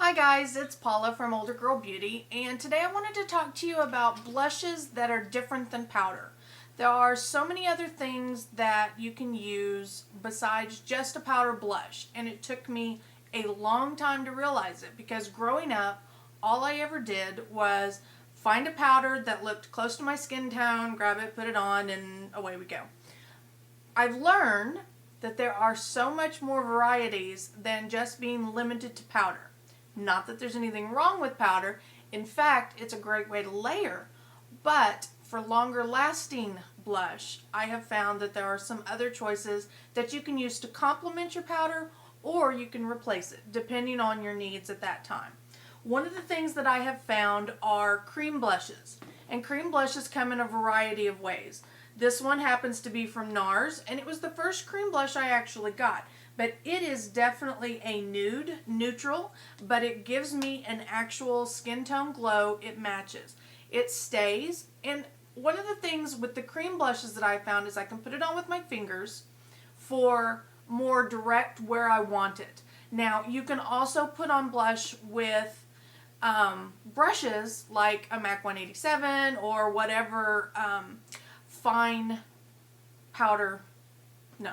Hi guys, it's Paula from Older Girl Beauty, and today I wanted to talk to you about blushes that are different than powder. There are so many other things that you can use besides just a powder blush, and it took me a long time to realize it because growing up, all I ever did was find a powder that looked close to my skin tone, grab it, put it on, and away we go. I've learned that there are so much more varieties than just being limited to powder. Not that there's anything wrong with powder. In fact, it's a great way to layer. But for longer lasting blush, I have found that there are some other choices that you can use to complement your powder, or you can replace it depending on your needs at that time. One of the things that I have found are cream blushes. And cream blushes come in a variety of ways. This one happens to be from NARS, and it was the first cream blush I actually got. But it is definitely a nude, neutral, but it gives me an actual skin tone glow. It matches. It stays. And one of the things with the cream blushes that I found is I can put it on with my fingers for more direct where I want it. Now, you can also put on blush with brushes like a MAC 187 or whatever fine powder, no,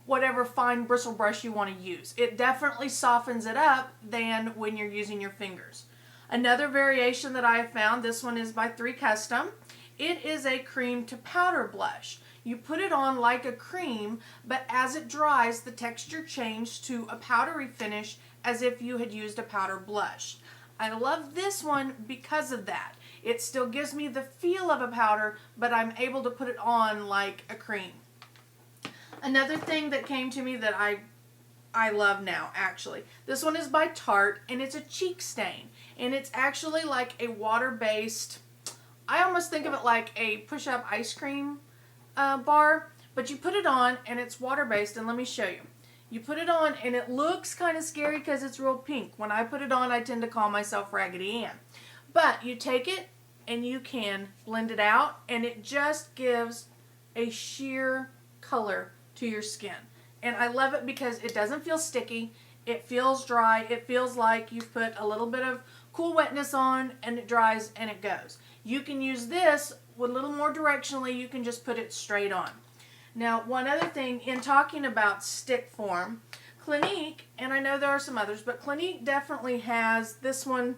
whatever fine bristle brush you want to use. It definitely softens it up than when you're using your fingers. Another variation that I have found, this one is by 3 Custom. It is a cream to powder blush. You put it on like a cream, but as it dries, the texture changed to a powdery finish as if you had used a powder blush. I love this one because of that. It still gives me the feel of a powder, but I'm able to put it on like a cream. Another thing that came to me that I love now, actually. This one is by Tarte, and it's a cheek stain. And it's actually like a water-based, I almost think of it like a push-up ice cream bar, but you put it on, and it's water-based, and let me show you. You put it on, and it looks kind of scary because it's real pink. When I put it on, I tend to call myself Raggedy Ann. But you take it, and you can blend it out, and it just gives a sheer color to your skin. And I love it because it doesn't feel sticky. It feels dry. It feels like you've put a little bit of cool wetness on, and it dries and it goes. You can use this with a little more directionally. You can just put it straight on. Now, one other thing, in talking about stick form, Clinique, and I know there are some others, but Clinique definitely has this one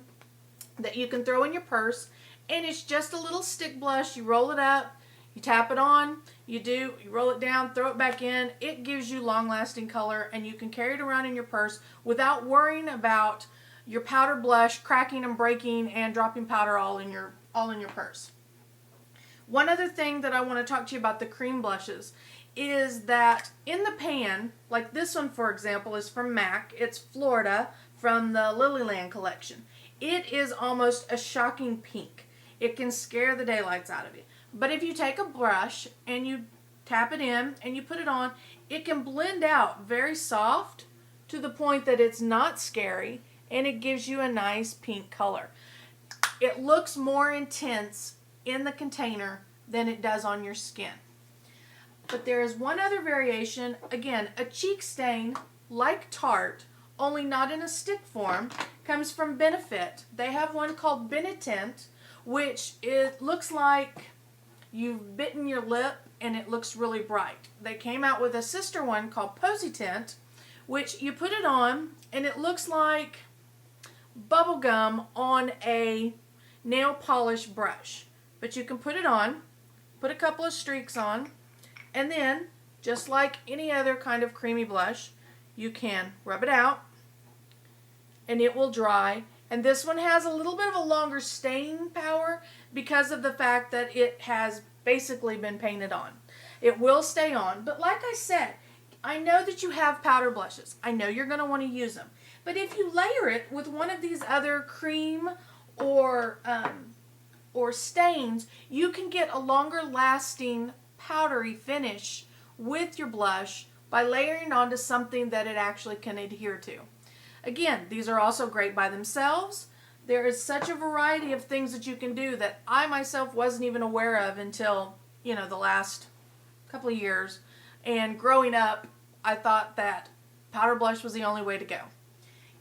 that you can throw in your purse, and it's just a little stick blush. You roll it up, you tap it on, you roll it down, throw it back in. It gives you long-lasting color, and you can carry it around in your purse without worrying about your powder blush cracking and breaking and dropping powder all in your purse. One other thing that I want to talk to you about the cream blushes is that in the pan, like this one for example is from MAC. It's Florida from the Lilyland collection. It is almost a shocking pink. It can scare the daylights out of you. But if you take a brush and you tap it in and you put it on, it can blend out very soft to the point that it's not scary, and it gives you a nice pink color. It looks more intense in the container than it does on your skin. But there is one other variation, again, a cheek stain like Tarte, only not in a stick form, comes from Benefit. They have one called Benetint, which it looks like you've bitten your lip and it looks really bright. They came out with a sister one called Posy Tint, which you put it on and it looks like bubble gum on a nail polish brush. But you can put it on, put a couple of streaks on, and then, just like any other kind of creamy blush, you can rub it out, and it will dry. And this one has a little bit of a longer staying power because of the fact that it has basically been painted on. It will stay on, but like I said, I know that you have powder blushes. I know you're going to want to use them. But if you layer it with one of these other cream or stains, you can get a longer lasting powdery finish with your blush by layering onto something that it actually can adhere to. Again, these are also great by themselves. There is such a variety of things that you can do that I myself wasn't even aware of until, the last couple of years. And growing up, I thought that powder blush was the only way to go.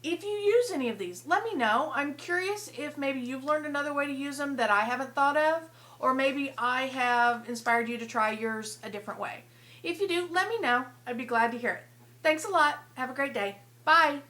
if you use any of these, let me know. I'm curious if maybe you've learned another way to use them that I haven't thought of, or maybe I have inspired you to try yours a different way. If you do, let me know. I'd be glad to hear it. Thanks a lot. Have a great day. Bye.